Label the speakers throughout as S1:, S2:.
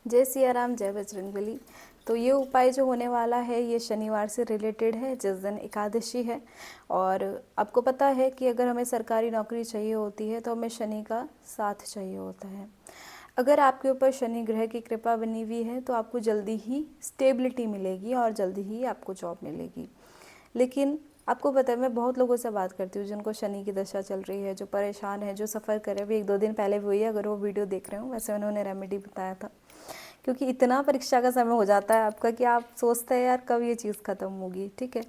S1: जय सिया राम, जय बजरंगबली। तो ये उपाय जो होने वाला है ये शनिवार से रिलेटेड है, जिस दिन एकादशी है। और आपको पता है कि अगर हमें सरकारी नौकरी चाहिए होती है तो हमें शनि का साथ चाहिए होता है। अगर आपके ऊपर शनि ग्रह की कृपा बनी हुई है तो आपको जल्दी ही स्टेबिलिटी मिलेगी और जल्दी ही आपको जॉब मिलेगी। लेकिन आपको पता है, मैं बहुत लोगों से बात करती हूँ जिनको शनि की दशा चल रही है, जो परेशान है, जो सफ़र करे हुए। 1-2 दिन पहले भी हुई है, अगर वो वीडियो देख रहे हो, वैसे उन्होंने रेमेडी बताया था। क्योंकि इतना परीक्षा का समय हो जाता है आपका कि आप सोचते हैं यार कब ये चीज़ ख़त्म होगी। ठीक है,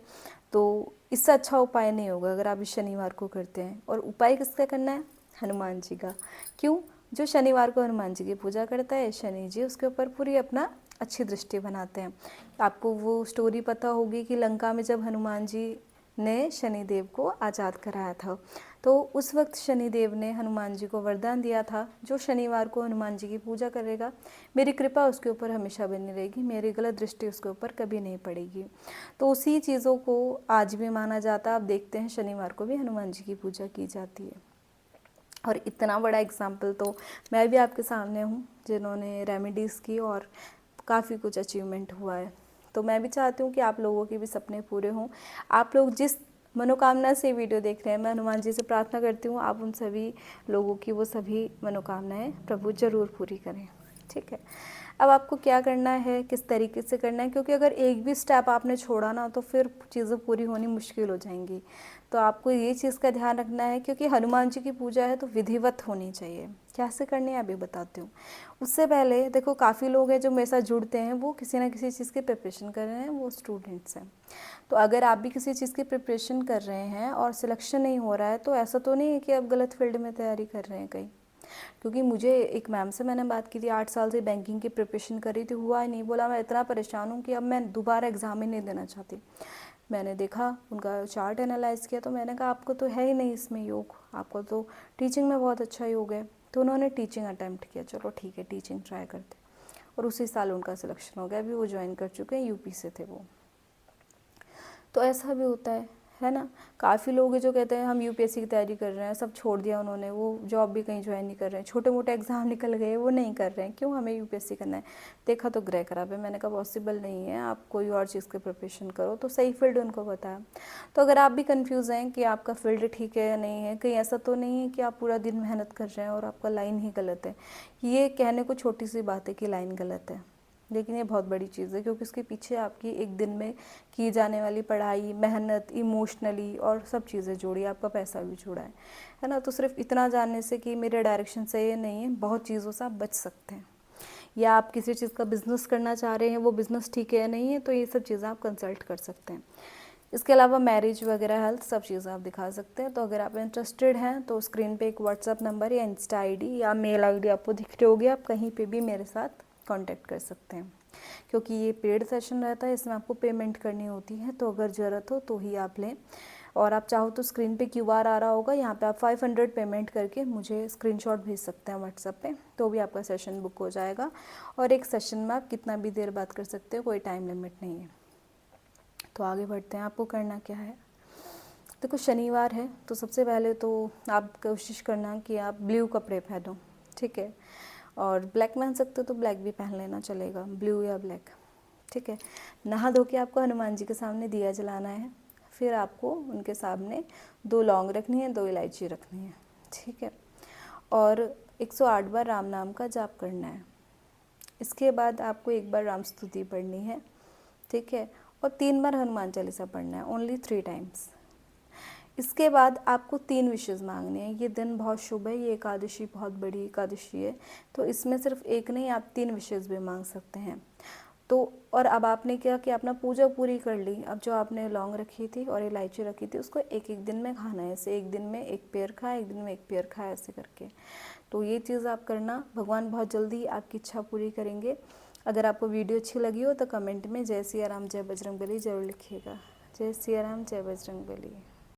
S1: तो इससे अच्छा उपाय नहीं होगा अगर आप इस शनिवार को करते हैं। और उपाय किसका करना है? हनुमान जी का। क्यों? जो शनिवार को हनुमान जी की पूजा करता है, शनि जी उसके ऊपर पूरी अपना अच्छी दृष्टि बनाते हैं। आपको वो स्टोरी पता होगी कि लंका में जब हनुमान जी ने शनिदेव को आज़ाद कराया था, तो उस वक्त शनिदेव ने हनुमान जी को वरदान दिया था, जो शनिवार को हनुमान जी की पूजा करेगा मेरी कृपा उसके ऊपर हमेशा बनी रहेगी, मेरी गलत दृष्टि उसके ऊपर कभी नहीं पड़ेगी। तो उसी चीज़ों को आज भी माना जाता है। आप देखते हैं शनिवार को भी हनुमान जी की पूजा की जाती है। और इतना बड़ा एग्जाम्पल तो मैं भी आपके सामने हूँ, जिन्होंने रेमेडीज़ की और काफ़ी कुछ अचीवमेंट हुआ है। तो मैं भी चाहती हूँ कि आप लोगों के भी सपने पूरे हों। आप लोग जिस मनोकामना से वीडियो देख रहे हैं, मैं हनुमान जी से प्रार्थना करती हूँ आप उन सभी लोगों की वो सभी मनोकामनाएं प्रभु ज़रूर पूरी करें। ठीक है, अब आपको क्या करना है, किस तरीके से करना है, क्योंकि अगर एक भी स्टेप आपने छोड़ा ना तो फिर चीज़ें पूरी होनी मुश्किल हो जाएंगी। तो आपको ये चीज़ का ध्यान रखना है, क्योंकि हनुमान जी की पूजा है तो विधिवत होनी चाहिए। कैसे करनी है अभी बताती हूँ। उससे पहले देखो, काफ़ी लोग हैं जो मेरे साथ जुड़ते हैं, वो किसी ना किसी चीज़ की प्रिपरेशन कर रहे हैं, वो स्टूडेंट्स हैं। तो अगर आप भी किसी चीज़ की प्रिपरेशन कर रहे हैं और सिलेक्शन नहीं हो रहा है, तो ऐसा तो नहीं है कि आप गलत फील्ड में तैयारी कर रहे हैं कहीं। क्योंकि मुझे एक मैम से मैंने बात की थी, 8 साल से बैंकिंग की प्रिपरेशन कर रही थी, हुआ ही नहीं। बोला मैं इतना परेशान हूँ कि अब मैं दोबारा एग्ज़ाम ही नहीं देना चाहती। मैंने देखा उनका चार्ट एनालाइज किया, तो मैंने कहा आपको तो है ही नहीं इसमें योग, आपको तो टीचिंग में बहुत अच्छा योग है। तो उन्होंने टीचिंग अटैम्प्ट किया, चलो ठीक है टीचिंग ट्राई करते। और उसी साल उनका सिलेक्शन हो गया, अभी वो ज्वाइन कर चुके हैं, यूपी से थे वो। तो ऐसा भी होता है ना। काफ़ी लोग हैं जो कहते हैं हम यूपीएससी की तैयारी कर रहे हैं, सब छोड़ दिया उन्होंने, वो जॉब भी कहीं ज्वाइन नहीं कर रहे हैं, छोटे मोटे एग्जाम निकल गए वो नहीं कर रहे हैं, क्यों हमें यूपीएससी करना है। देखा तो ग्रह खराब है, मैंने कहा पॉसिबल नहीं है, आप कोई और चीज़ की प्रिपरेशन करो। तो सही फील्ड उनको बताया। तो अगर आप भी कन्फ्यूज़ हैं कि आपका फील्ड ठीक है या नहीं है, कहीं ऐसा तो नहीं है कि आप पूरा दिन मेहनत कर रहे हैं और आपका लाइन ही गलत है। ये कहने को छोटी सी बात है कि लाइन गलत है, लेकिन ये बहुत बड़ी चीज़ है, क्योंकि उसके पीछे आपकी एक दिन में की जाने वाली पढ़ाई, मेहनत, इमोशनली और सब चीज़ें जोड़ी, आपका पैसा भी जुड़ा है ना। तो सिर्फ इतना जानने से कि मेरे डायरेक्शन सही है नहीं है, बहुत चीज़ों से आप बच सकते हैं। या आप किसी चीज़ का बिज़नेस करना चाह रहे हैं, वो बिज़नेस ठीक है या नहीं है, तो ये सब चीज़ें आप कंसल्ट कर सकते हैं। इसके अलावा मैरिज वगैरह, हेल्थ, सब चीज़ें आप दिखा सकते हैं। तो अगर आप इंटरेस्टेड हैं तो स्क्रीन पे एक व्हाट्सअप नंबर या इंस्टा आईडी या मेल आईडी आपको दिख रही होगी, आप कहीं पे भी मेरे साथ कांटेक्ट कर सकते हैं। क्योंकि ये पेड सेशन रहता है, इसमें आपको पेमेंट करनी होती है, तो अगर ज़रूरत हो तो ही आप लें। और आप चाहो तो स्क्रीन पे क्यूआर आ रहा होगा, यहाँ पे आप 500 पेमेंट करके मुझे स्क्रीनशॉट भेज सकते हैं व्हाट्सएप पे, तो भी आपका सेशन बुक हो जाएगा। और एक सेशन में आप कितना भी देर बात कर सकते हो, कोई टाइम लिमिट नहीं है। तो आगे बढ़ते हैं, आपको करना क्या है। देखो शनिवार है तो सबसे पहले तो आप कोशिश करना कि आप ब्लू कपड़े पहनो। ठीक है, और ब्लैक पहन सकते हो तो ब्लैक भी पहन लेना चलेगा, ब्लू या ब्लैक। ठीक है, नहा धो के आपको हनुमान जी के सामने दिया जलाना है। फिर आपको उनके सामने 2 लौंग रखनी है, 2 इलायची रखनी है। ठीक है, और 108 बार राम नाम का जाप करना है। इसके बाद आपको 1 बार राम स्तुति पढ़नी है। ठीक है, और 3 बार हनुमान चालीसा पढ़ना है, ओनली 3 टाइम्स। इसके बाद आपको 3 विशेज़ मांगने हैं। ये दिन बहुत शुभ है, ये एकादशी बहुत बड़ी एकादशी है, तो इसमें सिर्फ एक नहीं, आप 3 विशेज़ भी मांग सकते हैं। तो और अब आपने क्या कि अपना पूजा पूरी कर ली, अब जो आपने लौंग रखी थी और इलायची रखी थी उसको एक एक दिन में खाना है। ऐसे एक दिन में एक पेयर खाए, एक दिन में एक पेयर खाए, ऐसे करके। तो ये चीज़ आप करना, भगवान बहुत जल्दी आपकी इच्छा पूरी करेंगे। अगर आपको वीडियो अच्छी लगी हो तो कमेंट में जय सिया राम जय बजरंगबली ज़रूर लिखिएगा। जय सिया राम जय बजरंगबली।